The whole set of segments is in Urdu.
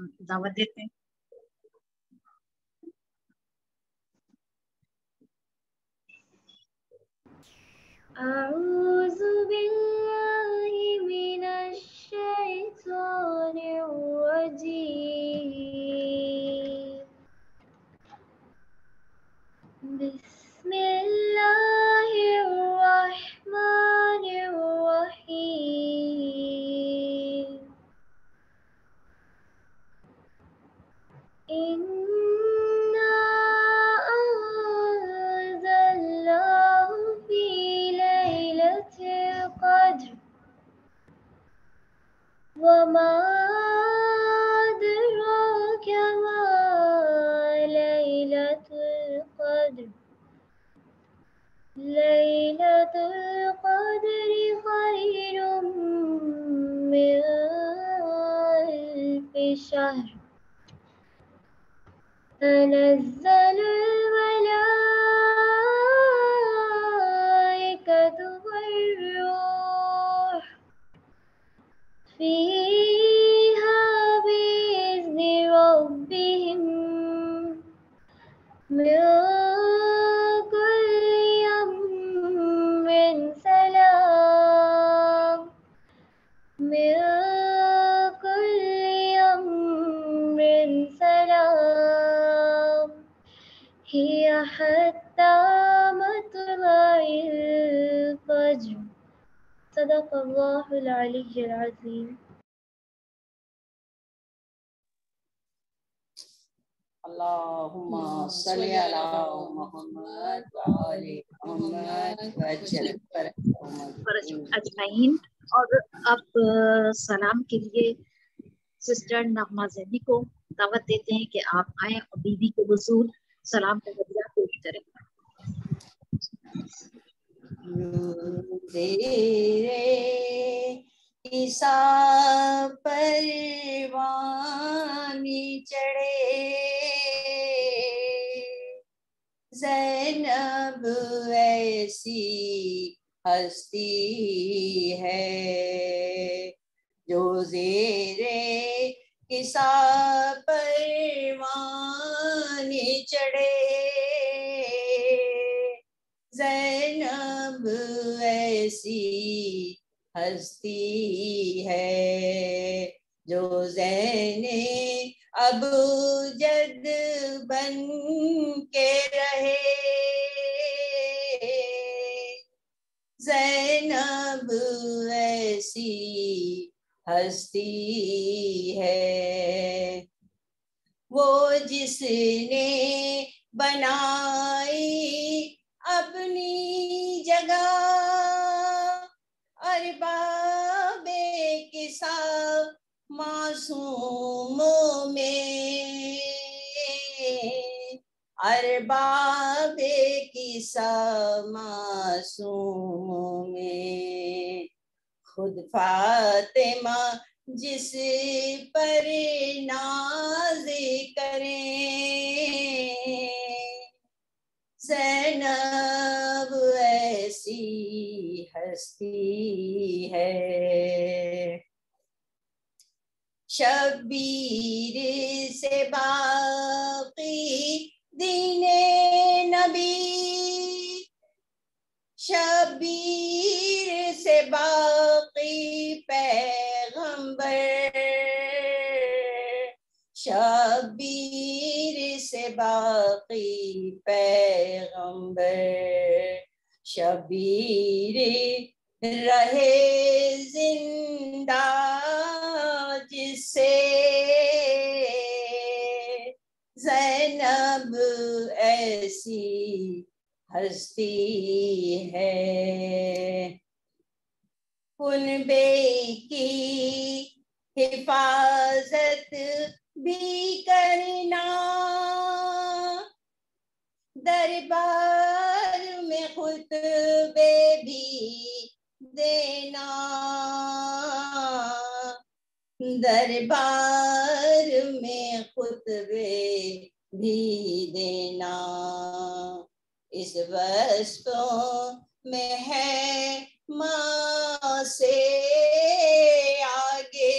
دعوت دیتے ہیں. أعوذ بالله من الشيطان الرجيم بسم الله الرحمن الرحيم إنا أنزلناه في ليلة القدر وما أدراك ما ليلة القدر ليلة القدر خير من ألف شهر تنزل الملائكة والروح فيها بإذن ربهم من كل أمر سلام من كل أمر سلام هي حتى مطلع الفجر صدق الله العلي العظيم. اللهم صل على محمد وآل محمد وعجل فرج اجمعین. اور اب سلام کے لیے سسٹر نغمہ زیدی کو دعوت دیتے ہیں کہ آپ آئیں اور بیوی کے حضور سلام کا ہدیہ پیش کریں. تیرے عیسیٰ پروانی چڑھے زینب ایسی ہستی ہے جو زیرے عیسیٰ پروانی چڑھے زینب ایسی ہستی ہے جو زین ابجد بن کے رہے زینب ایسی ہستی ہے وہ جس نے بنائی اپنی جگہ ارباب کسا معصوموں میں ارباب کسا معصوموں میں خود فاطمہ جس پر ناز کریں زینب ایسی ہستی ہے شبیر سے باقی دین نبی شبیر سے باقی پیغمبر شبیر سے باقی پیغمبر شبیر رہے زندہ جس سے زینب ایسی ہستی ہے کنبے کی حفاظت بھی کرنا دربار میں خطبے بھی دینا دربار میں خطبے بھی دینا اس وصفوں میں ہے ماں سے آگے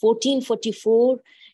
1444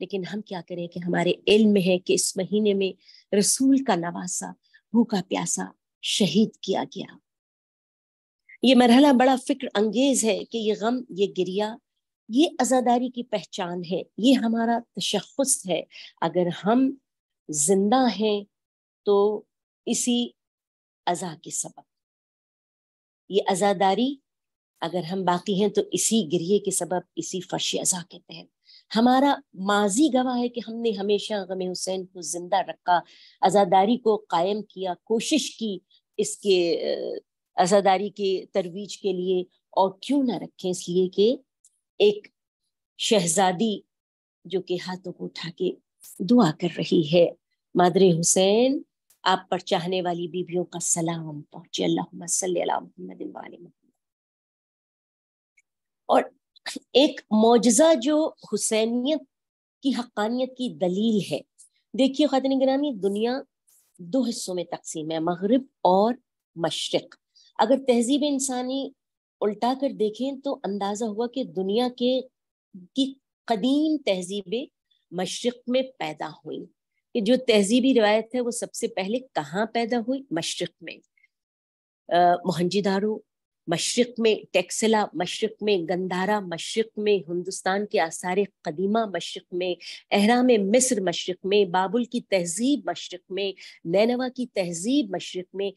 لیکن ہم کیا کریں کہ ہمارے علم میں ہے کہ اس مہینے میں رسول کا نواسا بھوکا پیاسا شہید کیا گیا. یہ مرحلہ بڑا فکر انگیز ہے کہ یہ غم، یہ گریا، یہ عزاداری کی پہچان ہے، یہ ہمارا تشخص ہے. اگر ہم زندہ ہیں تو اسی عزا کے سبب، یہ عزاداری، اگر ہم باقی ہیں تو اسی گریے کے سبب، اسی فرش عزا کے تحت. ہمارا ماضی گواہ ہے کہ ہم نے ہمیشہ غم حسین کو زندہ رکھا، عزاداری کو قائم کیا، کوشش کی اس کے عزاداری کے ترویج کے لیے. اور کیوں نہ رکھیں، اس لیے کہ ایک شہزادی جو کہ ہاتھوں کو اٹھا کے دعا کر رہی ہے، مادر حسین آپ پر چاہنے والی بیویوں کا سلام پہنچے، اللہم صلی علی محمد وعلی محمد. اور ایک معجزہ جو حسینیت کی حقانیت کی دلیل ہے. دیکھیے خواتین گرامی، دنیا دو حصوں میں تقسیم ہے، مغرب اور مشرق. اگر تہذیب انسانی الٹا کر دیکھیں تو اندازہ ہوا کہ دنیا کی قدیم تہذیبیں مشرق میں پیدا ہوئیں. کہ جو تہذیبی روایت ہے وہ سب سے پہلے کہاں پیدا ہوئی؟ مشرق میں. موہنجی دارو مشرق میں، ٹیکسلا مشرق میں، گندھارا مشرق میں، ہندوستان کے آثار قدیمہ مشرق میں، اہرام مصر مشرق میں، بابل کی تہذیب مشرق میں، نینوا کی تہذیب مشرق میں.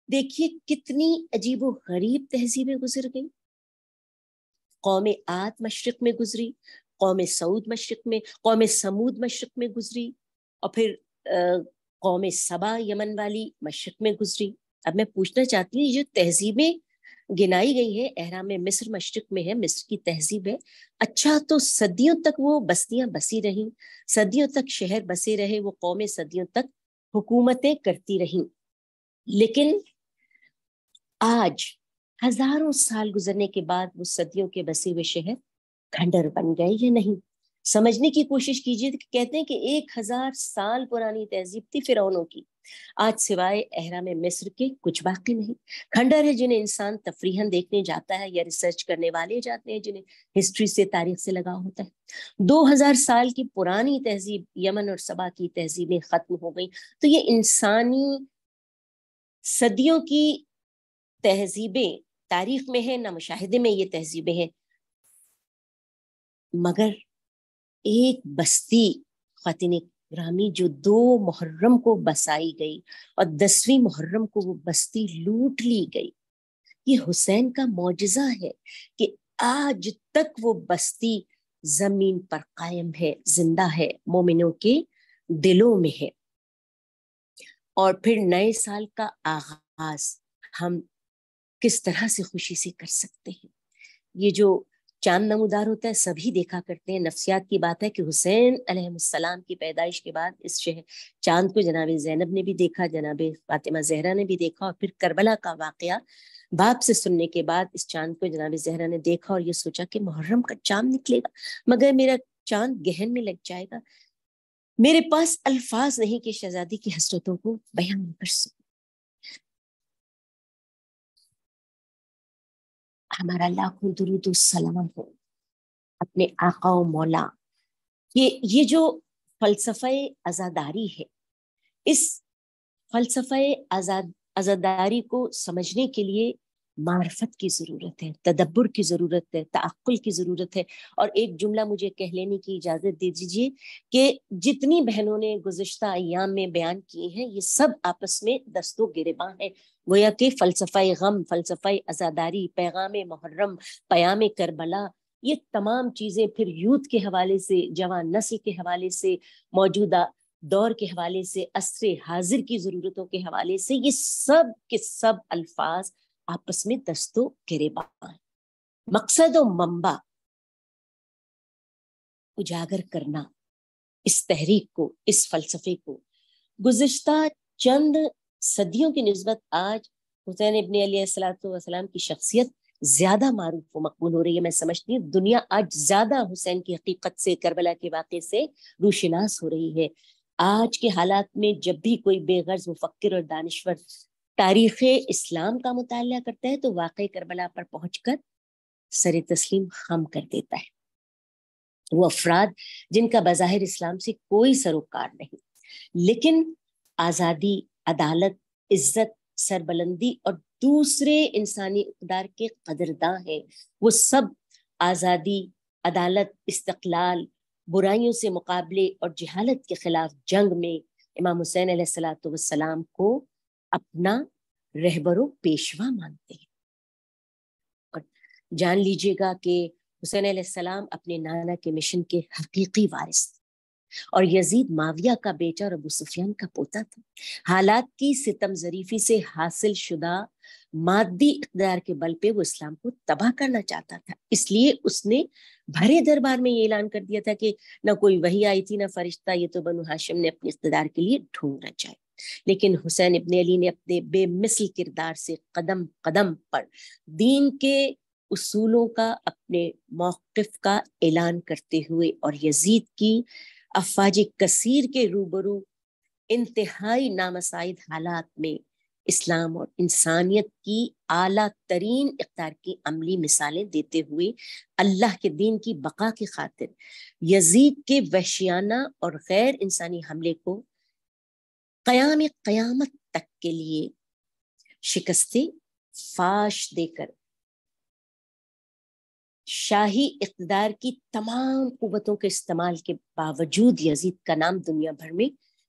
دیکھیے کتنی عجیب و غریب تہذیبیں گزر گئیں. قوم عاد مشرق میں گزری، قوم سعود مشرق میں، قوم سمود مشرق میں گزری، اور پھر قوم سبا یمن والی مشرق میں گزری. اب میں پوچھنا چاہتی ہوں، یہ جو تہذیبیں گنائی گئی ہیں، اہرام مصر مشرق میں ہے، مصر کی تہذیب ہے. اچھا، تو صدیوں تک وہ بستیاں بسی رہیں، صدیوں تک شہر بسے رہے، وہ قومیں صدیوں تک حکومتیں کرتی رہیں. لیکن آج ہزاروں سال گزرنے کے بعد وہ صدیوں کے بسے ہوئے شہر کھنڈر بن گئے یا نہیں؟ سمجھنے کی کوشش کیجیے. کہتے ہیں کہ 1000 سال پرانی تہذیب تھی فرعونوں کی، آج سوائے اہرام مصر کے کچھ باقی نہیں. کھنڈر ہے جنہیں انسان تفریحاً دیکھنے جاتا ہے یا ریسرچ کرنے والے جاتے ہیں، جنہیں ہسٹری سے، تاریخ سے لگاؤ ہوتا ہے. 2000 سال کی پرانی تہذیب یمن اور سبا کی تہذیبیں ختم ہو گئی. تو یہ انسانی صدیوں کی تہذیبیں تاریخ میں ہیں، نہ مشاہدے میں یہ تہذیبیں ہیں. مگر ایک بستی خواتین گرامی جو 2 محرم کو بسائی گئی اور 10ویں محرم کو وہ بستی لوٹ لی گئی، یہ حسین کا معجزہ ہے کہ آج تک وہ بستی زمین پر قائم ہے، زندہ ہے، مومنوں کے دلوں میں ہے. اور پھر نئے سال کا آغاز ہم کس طرح سے خوشی سے کر سکتے ہیں؟ یہ جو چاند نمودار ہوتا ہے سبھی دیکھا کرتے ہیں. نفسیات کی بات ہے کہ حسین علیہ السلام کی پیدائش کے بعد اس شہر چاند کو جناب زینب نے بھی دیکھا، جناب فاطمہ زہرا نے بھی دیکھا، اور پھر کربلا کا واقعہ باپ سے سننے کے بعد اس چاند کو جناب زہرا نے دیکھا اور یہ سوچا کہ محرم کا چاند نکلے گا، مگر میرا چاند گہن میں لگ جائے گا. میرے پاس الفاظ نہیں کہ شہزادی کی حسرتوں کو بیان کر سکوں. ہمارا لاکھوں درود و سلام ہو اپنے آقا و مولا. یہ جو فلسفہ عزاداری ہے، اس فلسفہ عزاداری کو سمجھنے کے لیے معرفت کی ضرورت ہے، تدبر کی ضرورت ہے، تعقل کی ضرورت ہے. اور ایک جملہ مجھے کہہ لینے کی اجازت دے دیجیے کہ جتنی بہنوں نے گزشتہ ایام میں بیان کیے ہیں یہ سب آپس میں دست و گریباں ہیں. گویا کہ فلسفہ غم، فلسفہ عزاداری، پیغام محرم، پیام کربلا، یہ تمام چیزیں پھر یوتھ کے حوالے سے، جوان نسل کے حوالے سے، موجودہ دور کے حوالے سے، عصر حاضر کی ضرورتوں کے حوالے سے، یہ سب کے سب الفاظ آپس میں دست و گریباں ہیں. مقصد و منبع اجاگر کرنا اس تحریک کو، اس فلسفے کو. گزشتہ چند صدیوں کی نسبت آج حسین ابن علی علیہ السلام کی شخصیت زیادہ معروف و مقبول ہو رہی ہے. میں سمجھتی ہوں دنیا آج زیادہ حسین کی حقیقت سے، کربلا کے واقعے سے روشناس ہو رہی ہے. آج کے حالات میں جب بھی کوئی بے غرض مفکر اور دانشور تاریخ اسلام کا مطالعہ کرتا ہے تو واقعہ کربلا پر پہنچ کر سر تسلیم خم کر دیتا ہے. وہ افراد جن کا بظاہر اسلام سے کوئی سروکار نہیں، لیکن آزادی، عدالت، عزت، سربلندی اور دوسرے انسانی اقدار کے قدرداں ہیں۔ وہ سب آزادی، عدالت، استقلال، برائیوں سے مقابلے اور جہالت کے خلاف جنگ میں امام حسین علیہ الصلوۃ والسلام کو اپنا رہبر و پیشوا مانتے ہیں۔ اور جان لیجیے گا کہ حسین علیہ السلام اپنے نانا کے مشن کے حقیقی وارث تھے، اور یزید معاویہ کا بیٹا اور ابو سفیان کا پوتا تھا۔ حالات کی ستم ظریفی سے حاصل شدہ مادی اقتدار کے بل پہ وہ اسلام کو تباہ کرنا چاہتا تھا، اس لیے اس نے بھرے دربار میں یہ اعلان کر دیا تھا کہ نہ کوئی وحی آئی تھی نہ فرشتہ، یہ تو بنو ہاشم نے اپنے اقتدار کے لیے ڈھونڈ رچا ہے۔ لیکن حسین ابن علی نے اپنے بے مثل کردار سے قدم قدم پر دین کے اصولوں کا، اپنے موقف کا اعلان کرتے ہوئے اور یزید کی افواج کثیر کے روبرو انتہائی نامساعد حالات میں اسلام اور انسانیت کی اعلیٰ ترین اقدار کی عملی مثالیں دیتے ہوئے اللہ کے دین کی بقا کی خاطر یزید کے وحشیانہ اور غیر انسانی حملے کو قیامت تک کے لیے شکست فاش دے کر شاہی اقتدار کی تمام قوتوں کے استعمال کے باوجود یزید کا نام دنیا بھر میں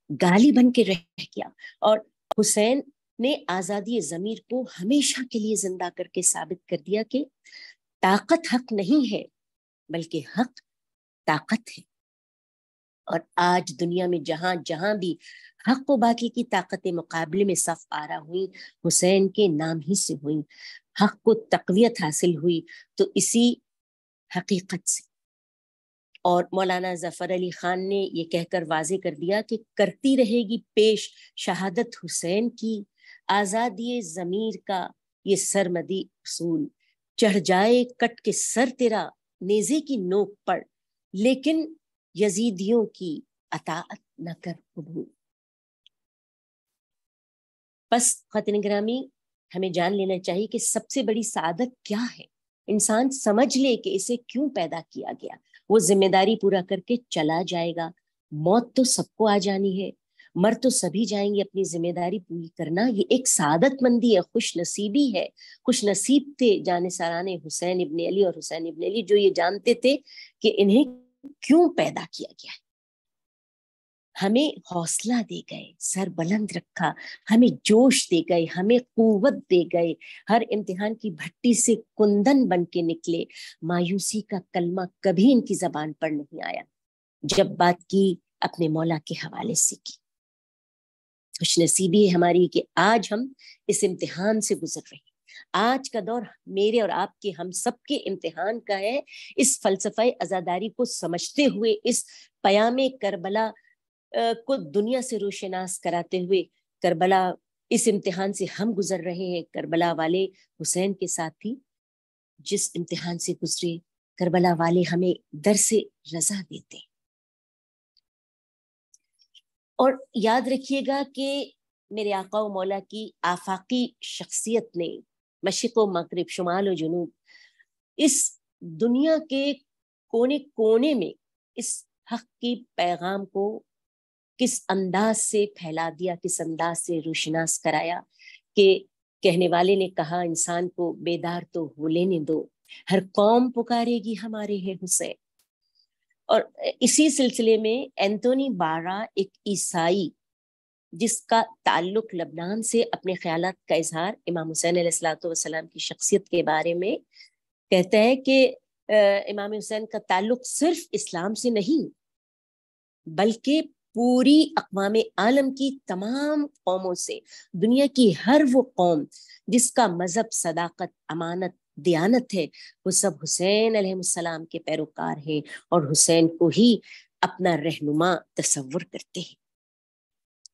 گالی بن کے رہ گیا، اور حسین نے آزادی ضمیر کو ہمیشہ کے لیے زندہ کر کے ثابت کر دیا کہ طاقت حق نہیں ہے بلکہ حق طاقت ہے۔ اور آج دنیا میں جہاں جہاں بھی حق و باطل کی طاقتیں مقابلے میں صف آرا ہوئی، حسین کے نام ہی سے ہوئی۔ حق کو تقویت حاصل ہوئی تو اسی حقیقت سے۔ اور مولانا ظفر علی خان نے یہ کہہ کر واضح کر دیا کہ کرتی رہے گی پیش شہادت حسین کی، آزادی ضمیر کا یہ سرمدی اصول، چڑھ جائے کٹ کے سر تیرا نیزے کی نوک پر، لیکن یزیدیوں کی اطاعت نہ کر قبول۔ پس خاتون گرامی، ہمیں جان لینا چاہیے کہ سب سے بڑی سعادت کیا ہے۔ انسان سمجھ لے کہ اسے کیوں پیدا کیا گیا، وہ ذمہ داری پورا کر کے چلا جائے گا۔ موت تو سب کو آ جانی ہے، مر تو سبھی جائیں گے، اپنی ذمہ داری پوری کرنا یہ ایک سعادت مندی ہے، خوش نصیبی ہے۔ خوش نصیب تھے جانثاران حسین ابن علی اور حسین ابن علی جو یہ جانتے تھے کہ انہیں کیوں پیدا کیا گیا ہے۔ ہمیں حوصلہ دے گئے، سر بلند رکھا، ہمیں جوش دے گئے، ہمیں قوت دے گئے، ہر امتحان کی بھٹی سے کندن بن کے نکلے۔ مایوسی کا کلمہ کبھی ان کی زبان پر نہیں آیا جب بات کی اپنے مولا کے حوالے سے کی۔ خوش نصیبی ہے ہماری کہ آج ہم اس امتحان سے گزر رہے ہیں۔ آج کا دور میرے اور آپ کے، ہم سب کے امتحان کا ہے۔ اس فلسفہ عزاداری کو سمجھتے ہوئے، اس پیام کربلا کو دنیا سے روشناس کراتے ہوئے، کربلا اس امتحان سے ہم گزر رہے ہیں۔ کربلا والے حسین کے ساتھ ہی جس امتحان سے گزرے، کربلا والے ہمیں درس رضا دیتے۔ اور یاد رکھیے گا کہ میرے آقا و مولا کی آفاقی شخصیت نے مشرق و مغرب، شمال و جنوب، اس دنیا کے کونے کونے میں اس حق کی پیغام کو کس انداز سے پھیلا دیا، کس انداز سے روشناس کرایا کہ کہنے والے نے کہا انسان کو بیدار تو ہو لینے دو، ہر قوم پکارے گی ہمارے ہے حسین۔ اور اسی سلسلے میں اینتونی بارا، ایک عیسائی جس کا تعلق لبنان سے، اپنے خیالات کا اظہار امام حسین علیہ الصلوۃ والسلام کی شخصیت کے بارے میں کہتا ہے کہ امام حسین کا تعلق صرف اسلام سے نہیں بلکہ پوری اقوام عالم کی تمام قوموں سے۔ دنیا کی ہر وہ قوم جس کا مذہب صداقت، امانت، دیانت ہے، وہ سب حسین علیہ السلام کے پیروکار ہیں اور حسین کو ہی اپنا رہنما تصور کرتے ہیں۔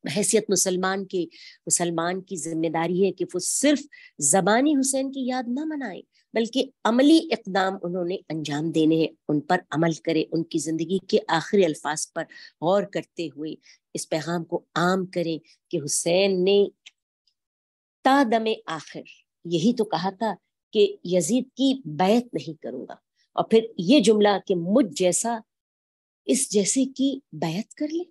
بحیثیت مسلمان کی ذمہ داری ہے کہ وہ صرف زبانی حسین کی یاد نہ منائیں بلکہ عملی اقدام انہوں نے انجام دینے ہیں، ان پر عمل کرے، ان کی زندگی کے آخری الفاظ پر غور کرتے ہوئے اس پیغام کو عام کریں کہ حسین نے تا دم آخر یہی تو کہا تھا کہ یزید کی بیعت نہیں کروں گا، اور پھر یہ جملہ کہ مجھ جیسا اس جیسے کی بیعت کر لیں.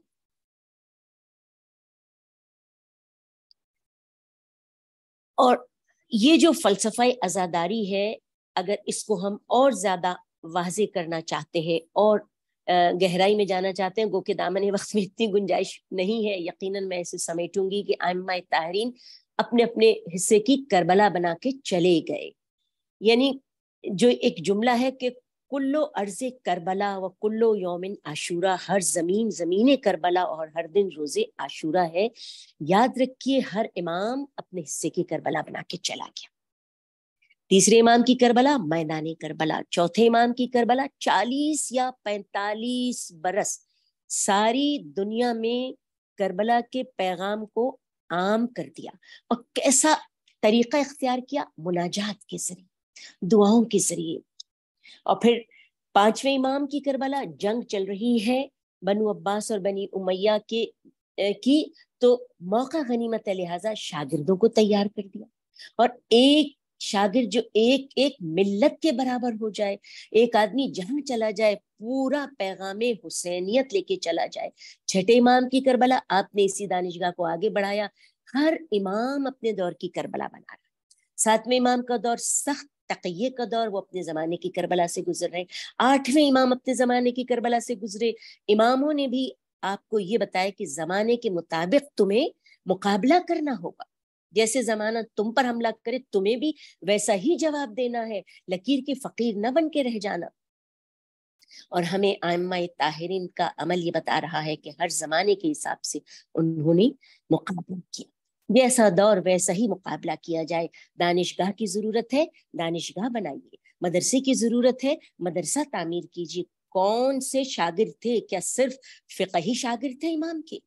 اور یہ جو فلسفہ عزاداری ہے، اگر اس کو ہم اور زیادہ واضح کرنا چاہتے ہیں اور گہرائی میں جانا چاہتے ہیں، گو کہ دامن وقت میں اتنی گنجائش نہیں ہے، یقیناً میں اسے سمیٹوں گی کہ ائمہ طاہرین اپنے اپنے حصے کی کربلا بنا کے چلے گئے. یعنی جو ایک جملہ ہے کہ کلو ارض کربلا و کلو یومن عاشورہ، ہر زمین کربلا اور ہر دن روز عاشورہ ہے. یاد رکھیے ہر امام اپنے حصے کی کربلا بنا کے چلا گیا. تیسرے امام کی کربلا میدان کربلا، چوتھے امام کی کربلا 40 یا 45 برس ساری دنیا میں کربلا کے پیغام کو عام کر دیا. اور کیسا طریقہ اختیار کیا؟ مناجات کے ذریعے، دعاؤں کے ذریعے. اور پھر پانچویں امام کی کربلا، جنگ چل رہی ہے بنو عباس اور بنی امیہ کی تو موقع غنیمت ہے، لہٰذا شاگردوں کو تیار کر دیا. اور ایک شاگرد جو ایک ملت کے برابر ہو جائے، ایک آدمی جہاں چلا جائے پورا پیغام حسینیت لے کے چلا جائے. چھٹے امام کی کربلا، آپ نے اسی دانشگاہ کو آگے بڑھایا، ہر امام اپنے دور کی کربلا بنا رہا. ساتویں امام کا دور سخت تقیے کا دور، وہ اپنے زمانے کی کربلا سے گزر رہے. آٹھویں امام اپنے زمانے کی کربلا سے گزرے. اماموں نے بھی آپ کو یہ بتایا کہ زمانے کے مطابق تمہیں مقابلہ کرنا ہوگا، جیسے زمانہ تم پر حملہ کرے تمہیں بھی ویسا ہی جواب دینا ہے، لکیر کے فقیر نہ بن کے رہ جانا. اور ہمیں ائمہ طاہرین کا عمل یہ بتا رہا ہے کہ ہر زمانے کے حساب سے انہوں نے مقابلہ کیا. جیسا دور ویسا ہی مقابلہ کیا جائے. دانشگاہ کی ضرورت ہے، دانشگاہ بنائیے. مدرسے کی ضرورت ہے، مدرسہ تعمیر کیجیے. کون سے شاگرد تھے؟ کیا صرف فقہی شاگرد تھے امام کے؟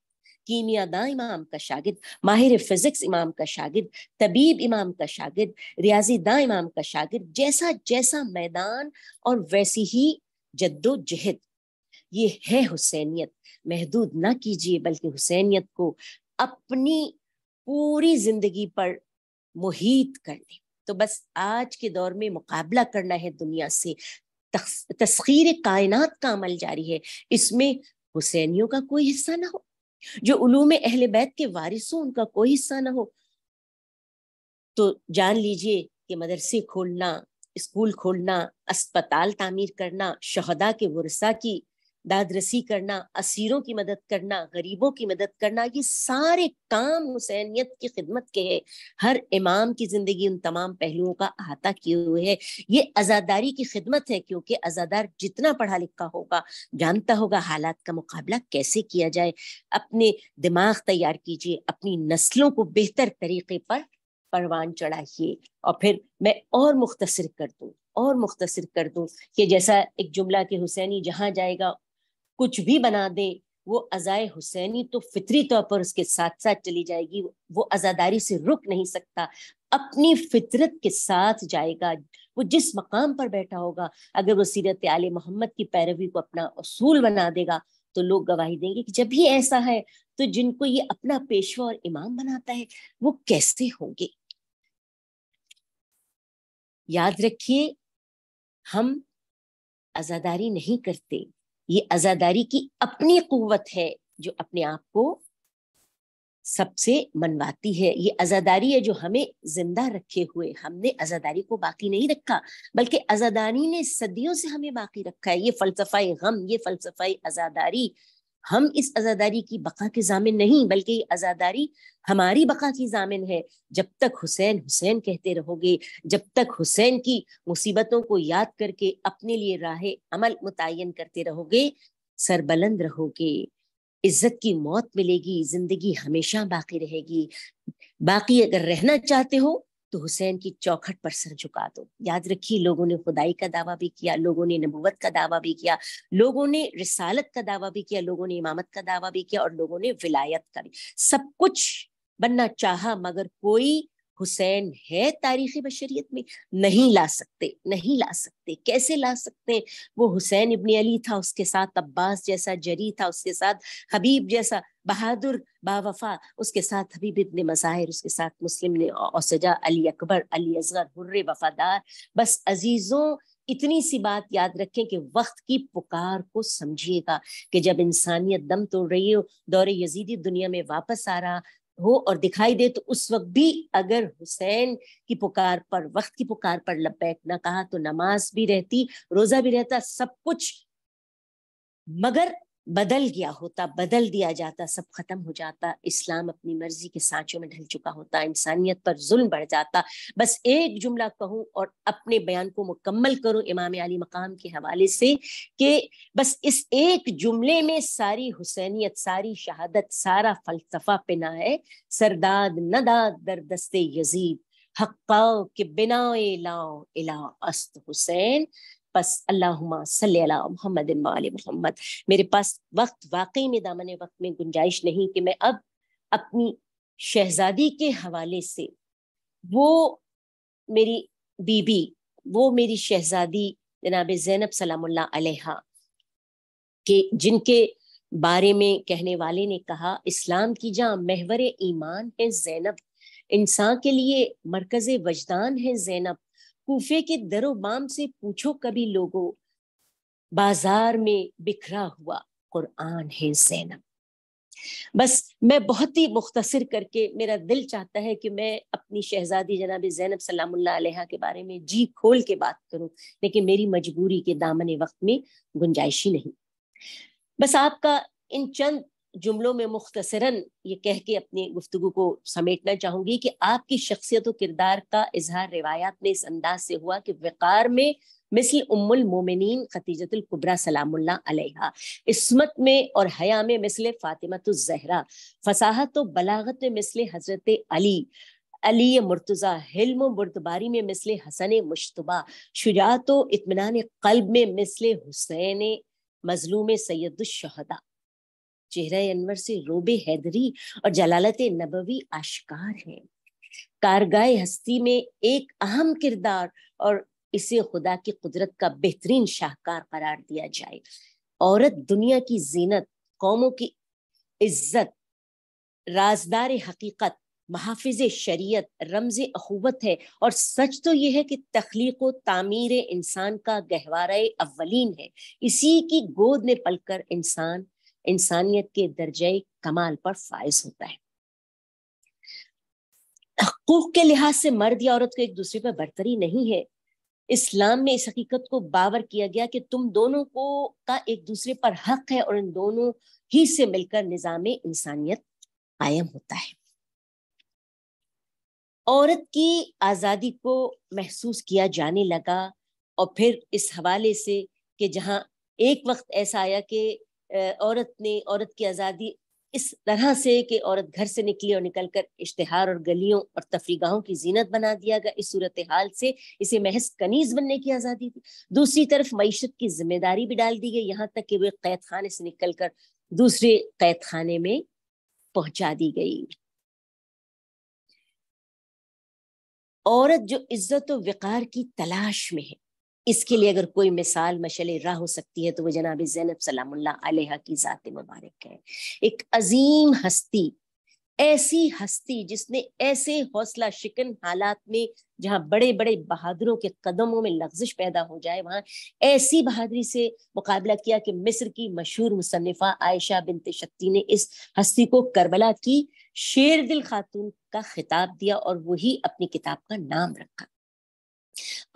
کیمیا داں امام کا شاگرد، ماہر فزکس امام کا شاگرد، طبیب امام کا شاگرد، ریاضی داں امام کا شاگرد. جیسا جیسا میدان اور ویسی ہی جد و جہد. یہ ہے حسینیت. محدود نہ کیجیے بلکہ حسینیت کو اپنی پوری زندگی پر محیط کر دیں. تو بس آج کے دور میں مقابلہ کرنا ہے دنیا سے. تسخیر کائنات کا عمل جاری ہے، اس میں حسینیوں کا کوئی حصہ نہ ہو. جو علوم اہل بیت کے وارث ہوں ان کا کوئی حصہ نہ ہو. تو جان لیجئے کہ مدرسے کھولنا، اسکول کھولنا، اسپتال تعمیر کرنا، شہداء کے ورثاء کی داد رسی کرنا، اسیروں کی مدد کرنا، غریبوں کی مدد کرنا، یہ سارے کام حسینیت کی خدمت کے ہیں. ہر امام کی زندگی ان تمام پہلوؤں کا احاطہ کیے ہوئے ہے. یہ عزاداری کی خدمت ہے، کیونکہ عزادار جتنا پڑھا لکھا ہوگا جانتا ہوگا حالات کا مقابلہ کیسے کیا جائے. اپنے دماغ تیار کیجیے، اپنی نسلوں کو بہتر طریقے پر پروان چڑھائیے. اور پھر میں اور مختصر کر دوں کہ جیسا ایک جملہ کہ حسینی جہاں جائے گا کچھ بھی بنا دیں، وہ عزائے حسینی تو فطری طور پر اس کے ساتھ ساتھ چلی جائے گی. وہ عزاداری سے رک نہیں سکتا، اپنی فطرت کے ساتھ جائے گا. وہ جس مقام پر بیٹھا ہوگا اگر وہ سیرت آل محمد کی پیروی کو اپنا اصول بنا دے گا تو لوگ گواہی دیں گے کہ جب یہ ایسا ہے تو جن کو یہ اپنا پیشوا اور امام بناتا ہے وہ کیسے ہوں گے. یاد رکھیے ہم عزاداری نہیں کرتے، یہ عزاداری کی اپنی قوت ہے جو اپنے آپ کو سب سے منواتی ہے. یہ عزاداری ہے جو ہمیں زندہ رکھے ہوئے. ہم نے عزاداری کو باقی نہیں رکھا بلکہ عزاداری نے صدیوں سے ہمیں باقی رکھا ہے. یہ فلسفہ غم، یہ فلسفہ عزاداری، ہم اس عزاداری کی بقا کے ضامن نہیں بلکہ یہ عزاداری ہماری بقا کی ضامن ہے. جب تک حسین حسین کہتے رہو گے، جب تک حسین کی مصیبتوں کو یاد کر کے اپنے لیے راہ عمل متعین کرتے رہو گے، سربلند رہو گے، عزت کی موت ملے گی، زندگی ہمیشہ باقی رہے گی. باقی اگر رہنا چاہتے ہو تو حسین کی چوکھٹ پر سر جھکا دو. یاد رکھیے لوگوں نے خدائی کا دعویٰ بھی کیا، لوگوں نے نبوت کا دعویٰ بھی کیا، لوگوں نے رسالت کا دعویٰ بھی کیا، لوگوں نے امامت کا دعویٰ بھی کیا اور لوگوں نے ولایت کا بھی. سب کچھ بننا چاہا مگر کوئی حسین ہے تاریخ بشریت میں نہیں لا سکتے. کیسے لا سکتے؟ وہ حسین ابن علی تھا، اس کے ساتھ عباس جیسا جری تھا، اس کے ساتھ حبیب جیسا بہادر باوفا، اس کے ساتھ حبیب ابن مظاہر، اس کے ساتھ مسلم اوسجا، علی اکبر، علی اصغر، حر وفادار. بس عزیزوں اتنی سی بات یاد رکھیں کہ وقت کی پکار کو سمجھیے گا کہ جب انسانیت دم توڑ رہی ہو، دور یزیدی دنیا میں واپس آ رہا ہو اور دکھائی دے، تو اس وقت بھی اگر حسین کی پکار پر، وقت کی پکار پر لبیک نہ کہا تو نماز بھی رہتی، روزہ بھی رہتا، سب کچھ مگر بدل گیا ہوتا، بدل دیا جاتا، سب ختم ہو جاتا، اسلام اپنی مرضی کے سانچوں میں ڈھل چکا ہوتا، انسانیت پر ظلم بڑھ جاتا۔ بس ایک جملہ کہوں اور اپنے بیان کو مکمل کروں امام علی مقام کے حوالے سے، کہ بس اس ایک جملے میں ساری حسینیت، ساری شہادت، سارا فلسفہ پنا ہے۔ سرداد نداد در دست یزید، حقاؤ کے بنا لاؤ الہ است حسین، پس اللہم صلی علی محمد و آل محمد۔ میرے پاس وقت واقعی میں دامن وقت میں گنجائش نہیں کہ میں اب اپنی شہزادی کے حوالے سے، وہ میری بیوی، وہ میری شہزادی جناب زینب سلام اللہ علیہا، کہ جن کے بارے میں کہنے والے نے کہا اسلام کی جاں محور ایمان ہے زینب، انسان کے لیے مرکز وجدان ہے زینب، کوفے کے در و بام سے پوچھو کبھی لوگوں، بازار میں بکھرا ہوا قرآن ہے زینب۔ بس میں بہت ہی مختصر کر کے، میرا دل چاہتا ہے کہ میں اپنی شہزادی جناب زینب سلام اللہ علیہا کے بارے میں جی کھول کے بات کروں، لیکن میری مجبوری کے دامن وقت میں گنجائش ہی نہیں۔ بس آپ کا ان چند جملوں میں مختصراً یہ کہہ کے اپنی گفتگو کو سمیٹنا چاہوں گی کہ آپ کی شخصیت و کردار کا اظہار روایات میں اس انداز سے ہوا کہ وقار میں مثل ام المومنین خدیجۃ الکبریٰ سلام اللہ علیہا، عصمت میں اور حیا میں مثل فاطمۃ الزہرا، فصاحت و بلاغت میں مثل حضرت علی مرتضیٰ، حلم و بردباری میں مثل حسن مشتبہ، شجاعت و اطمینان قلب میں مثل حسین مظلوم سید الشہداء، چہرہ انور سے روب حیدری اور جلالت نبوی آشکار ہے، کارگاہ ہستی میں ایک اہم کردار اور اسے خدا کی قدرت کا بہترین شاہکار قرار دیا جائے۔ عورت دنیا کی زینت، قوموں کی عزت، رازدار حقیقت، محافظ شریعت، رمز اخوت ہے، اور سچ تو یہ ہے کہ تخلیق و تعمیر انسان کا گہوارہ اولین ہے، اسی کی گود میں پل کر انسان انسانیت کے درجے کمال پر فائز ہوتا ہے۔ حقوق کے لحاظ سے مرد یا عورت کو ایک دوسرے پر برتری نہیں ہے، اسلام میں اس حقیقت کو باور کیا گیا کہ تم دونوں کو کا ایک دوسرے پر حق ہے، اور ان دونوں ہی سے مل کر نظام انسانیت قائم ہوتا ہے۔ عورت کی آزادی کو محسوس کیا جانے لگا، اور پھر اس حوالے سے کہ جہاں ایک وقت ایسا آیا کہ عورت کی آزادی اس طرح سے کہ عورت گھر سے نکلی اور نکل کر اشتہار اور گلیوں اور تفریح گاہوں کی زینت بنا دیا گیا، اس صورتحال سے اسے محض کنیز بننے کی آزادی تھی۔ دوسری طرف معیشت کی ذمہ داری بھی ڈال دی گئی، یہاں تک کہ وہ قید خانے سے نکل کر دوسرے قید خانے میں پہنچا دی گئی۔ عورت جو عزت و وقار کی تلاش میں ہے، اس کے لیے اگر کوئی مثال مشعل راہ ہو سکتی ہے تو وہ جناب زینب سلام اللہ علیہا کی ذات مبارک ہے۔ ایک عظیم ہستی، ایسی ہستی جس نے ایسے حوصلہ شکن حالات میں جہاں بڑے بڑے بہادروں کے قدموں میں لغزش پیدا ہو جائے، وہاں ایسی بہادری سے مقابلہ کیا کہ مصر کی مشہور مصنفہ عائشہ بنت شتی نے اس ہستی کو کربلا کی شیر دل خاتون کا خطاب دیا، اور وہی اپنی کتاب کا نام رکھا۔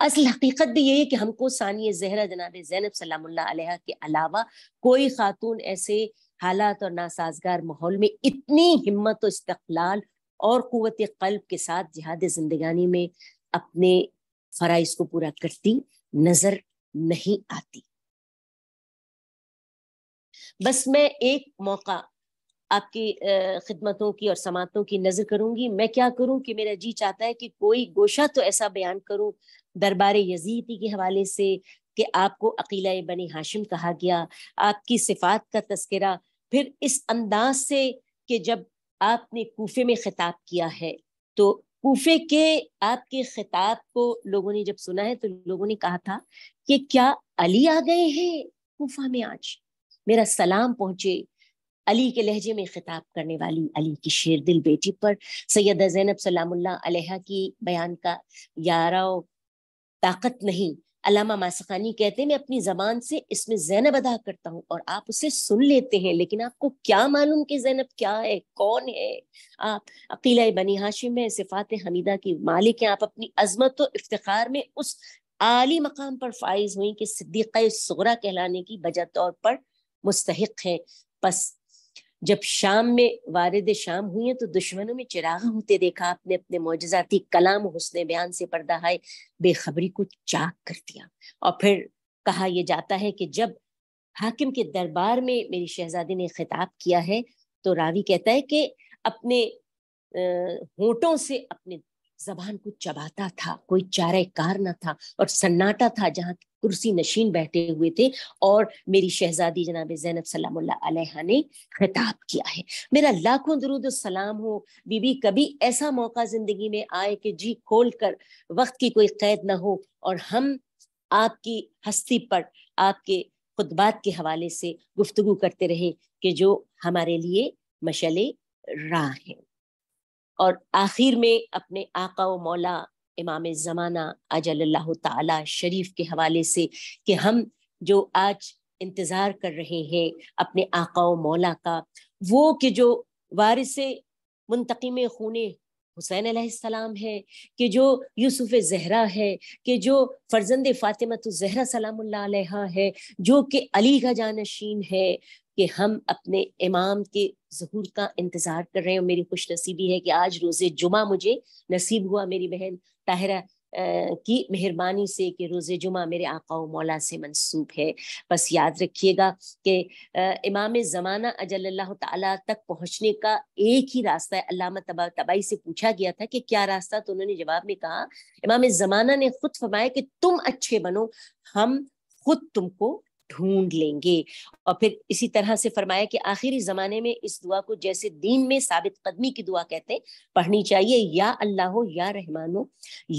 اصل حقیقت بھی یہی ہے کہ ہم کو ثانیہ زہرا جناب زینب سلام اللہ علیہا کے علاوہ کوئی خاتون ایسے حالات اور ناسازگار ماحول میں اتنی ہمت و استقلال اور قوت قلب کے ساتھ جہاد زندگانی میں اپنے فرائض کو پورا کرتی نظر نہیں آتی۔ بس میں ایک موقع آپ کی خدمتوں کی اور سماعتوں کی نظر کروں گی۔ میں کیا کروں کہ میرا جی چاہتا ہے کہ کوئی گوشہ تو ایسا بیان کروں دربار یزیدی کے حوالے سے کہ آپ کو عقیلہ بنی ہاشم کہا گیا، آپ کی صفات کا تذکرہ، پھر اس انداز سے کہ جب آپ نے کوفے میں خطاب کیا ہے تو کوفے کے آپ کے خطاب کو لوگوں نے جب سنا ہے تو لوگوں نے کہا تھا کہ کیا علی آ گئے ہیں کوفہ میں؟ آج میرا سلام پہنچے علی کے لہجے میں خطاب کرنے والی علی کی شیر دل بیٹی پر سیدہ زینب سلام اللہ علیہا کی بیان کا یارو طاقت نہیں علامہ ماسخانی کہتے ہیں میں اپنی زبان سے اس میں زینب ادا کرتا ہوں اور آپ اسے سن لیتے ہیں، لیکن آپ کو کیا معلوم کہ زینب کیا ہے، کون ہے؟ آپ عقیلہ بنی ہاشم میں صفات حمیدہ کی مالک ہیں، آپ اپنی عظمت و افتخار میں اس عالی مقام پر فائز ہوئیں کہ صدیقہ صغریٰ کہلانے کی بجا طور پر مستحق ہیں۔ پس جب شام میں وارد شام ہوئی ہیں تو دشمنوں میں چراغ ہوتے دیکھا، آپ نے اپنے معجزاتی کلام و حسن بیان سے پردہ ہے بے خبری کو چاک کر دیا۔ اور پھر کہا یہ جاتا ہے کہ جب حاکم کے دربار میں میری شہزادی نے خطاب کیا ہے تو راوی کہتا ہے کہ اپنے ہونٹوں سے اپنے زبان کو چباتا تھا، کوئی چارہ کار نہ تھا اور سناٹا تھا جہاں کرسی نشین بیٹھے ہوئے تھے، اور میری شہزادی جناب زینب سلام اللہ علیہا نے خطاب کیا ہے۔ میرا لاکھوں درود و سلام ہو بی بی، کبھی ایسا موقع زندگی میں آئے کہ جی کھول کر وقت کی کوئی قید نہ ہو اور ہم آپ کی ہستی پر آپ کے خطبات کے حوالے سے گفتگو کرتے رہے کہ جو ہمارے لیے مشعل راہ ہیں۔ اور آخر میں اپنے آقا و مولا امام زمانہ اجل اللہ تعالی شریف کے حوالے سے کہ ہم جو آج انتظار کر رہے ہیں اپنے آقا و مولا کا، وہ کہ جو وارث منتقم خون حسین علیہ السلام ہے، کہ جو یوسف زہرا ہے، کہ جو فرزند فاطمہ الزہرا سلام اللہ علیہا ہے، جو کہ علی کا جانشین ہے، کہ ہم اپنے امام کے ظہور کا انتظار کر رہے ہیں۔ اور میری خوش نصیبی ہے کہ آج روز جمعہ مجھے نصیب ہوا میری بہن طاہرہ کی مہربانی سے کہ روز جمعہ میرے آقا و مولا سے منسوب ہے۔ بس یاد رکھیے گا کہ امام زمانہ اجل اللہ تعالیٰ تک پہنچنے کا ایک ہی راستہ ہے۔ علامہ طبائی سے پوچھا گیا تھا کہ کیا راستہ، تو انہوں نے جواب میں کہا امام زمانہ نے خود فرمایا کہ تم اچھے بنو، ہم خود تم کو ڈھونڈ لیں گے۔ اور پھر اسی طرح سے فرمایا کہ آخری زمانے میں اس دعا کو جیسے دین میں ثابت قدمی کی دعا کہتے ہیں پڑھنی چاہیے، یا اللہ یا رحمانو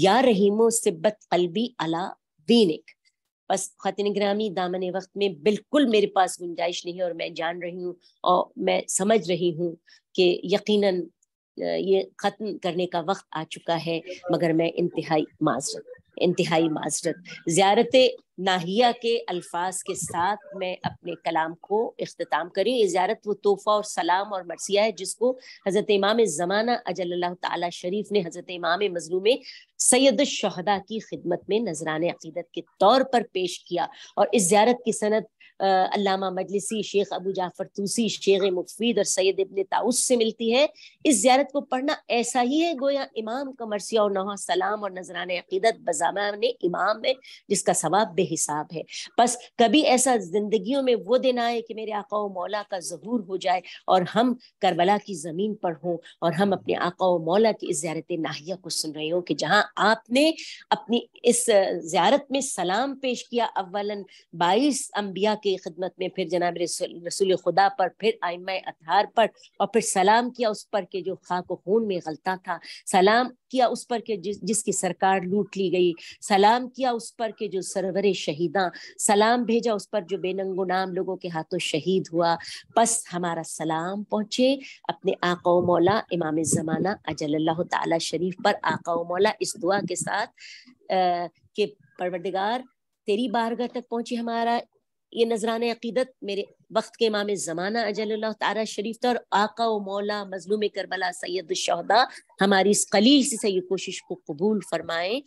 یا رحیمو ثبت قلبی علی دینک۔ بس خواتین گرامی، دامن وقت میں بالکل میرے پاس گنجائش نہیں ہے، اور میں جان رہی ہوں اور میں سمجھ رہی ہوں کہ یقیناً یہ ختم کرنے کا وقت آ چکا ہے، مگر میں انتہائی معذرت زیارت ناہیہ کے الفاظ کے ساتھ میں اپنے کلام کو اختتام کریں۔ یہ زیارت وہ تحفہ اور سلام اور مرثیہ ہے جس کو حضرت امام زمانہ اجل اللہ تعالی شریف نے حضرت امام مظلوم سید الشہداء کی خدمت میں نذران عقیدت کے طور پر پیش کیا۔ اور اس زیارت کی سند علامہ مجلسی، شیخ ابو جعفر طوسی، شیخ مفید اور سید ابن طاؤس سے ملتی ہے۔ اس زیارت کو پڑھنا ایسا ہی ہے گویا امام کا مرثیہ اور نوحہ سلام اور نذران عقیدت بزمان امام ہے، جس کا ثواب بے حساب ہے۔ بس کبھی ایسا زندگیوں میں وہ دن آئے کہ میرے آقا و مولا کا ظہور ہو جائے اور ہم کربلا کی زمین پر ہوں اور ہم اپنے آقا و مولا کی اس زیارت ناہیہ کو سن رہے ہوں کہ جہاں آپ نے اپنی اس زیارت میں سلام پیش کیا، اولاً 22 انبیاء کی خدمت میں، پھر جناب رسول خدا پر، پھر ائمہ اطہار پر، اور پھر سلام کیا اس پر کہ جو خاک و خون میں غلطہ تھا، سلام کیا اس پر کہ جس کی سرکار لوٹ لی گئی، سلام کیا اس پر کہ جو سرور شہیداں، سلام بھیجا اس پر جو بے ننگ و نام لوگوں کے ہاتھوں شہید ہوا۔ بس ہمارا سلام پہنچے اپنے آقا و مولا امام زمانہ اجل اللہ تعالی شریف پر۔ آقا و مولا اس دعا کے ساتھ کہ پروردگار تیری بارگاہ تک پہنچے ہمارا یہ نذران عقیدت، میرے وقت کے امام زمانہ اجل اللہ تعالی شریف تر، آقا و مولا مظلوم کربلا سید الشہداء ہماری اس قلیل سی یہ کوشش کو قبول فرمائیں۔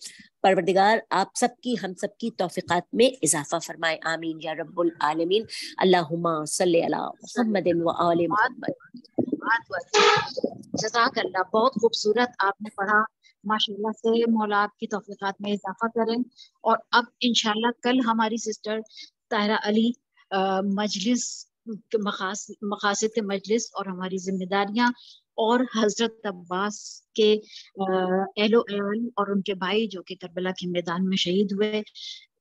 پروردگار آپ سب کی، ہم سب کی توفیقات میں اضافہ فرمائے، آمین یا رب العالمین۔ اللہم صلی علی محمد و آل محمد۔ جزاک اللہ، بہت خوبصورت آپ نے پڑھا، ماشاءاللہ سے مولا آپ کی توفیقات میں اضافہ کریں۔ اور اب انشاءاللہ کل ہماری سسٹر طاہرہ علی مجلس، مقاصد مجلس اور ہماری ذمہ داریاں اور حضرت عباس کے اہل و عیال اور ان کے بھائی جو کہ کربلا کے میدان میں شہید ہوئے،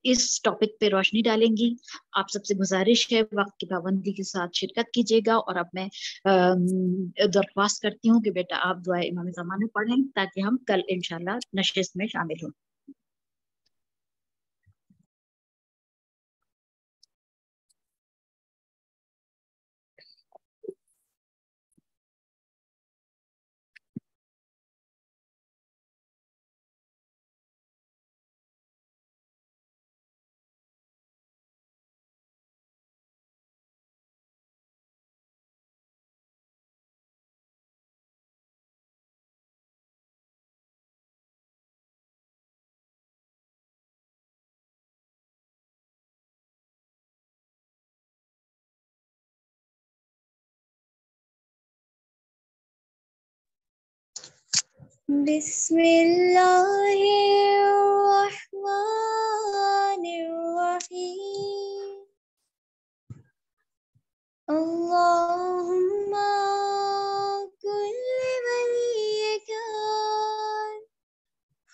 اس ٹاپک پہ روشنی ڈالیں گی۔ آپ سب سے گزارش ہے وقت کی پابندی کے ساتھ شرکت کیجیے گا، اور اب میں درخواست کرتی ہوں کہ بیٹا آپ دعائے امام زمانہ پڑھیں تاکہ ہم کل انشاءاللہ نشست میں شامل ہوں۔ بسم اللہ الرحمن الرحیم اللہم کل ولیک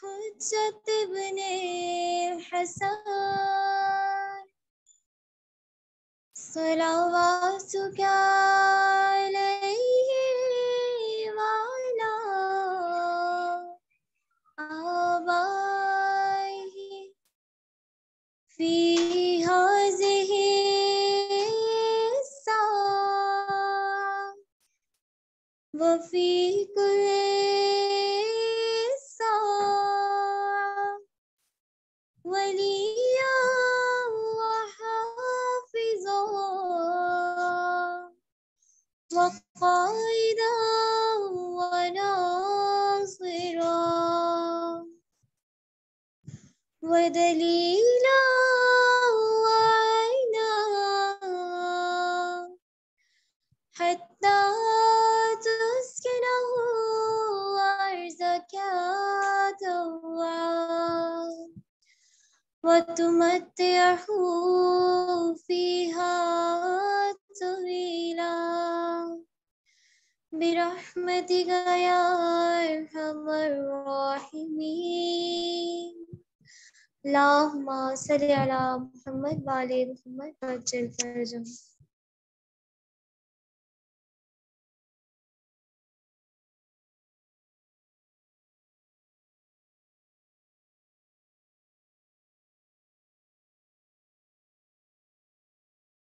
حجت ابن الحسن صلواتک علیہ وعلی آبائہ فی ہذہ الساعة وفی کل ساعة ولیا وحافظا وقائدا وناصرا ودلیلا وعینا حتی تسکنہ ارضک طوعا وتمتعه فيها طويلا برحمتك يا أرحم الراحمين اللهم صل على محمد وعلى محمد وعجل فرجهم.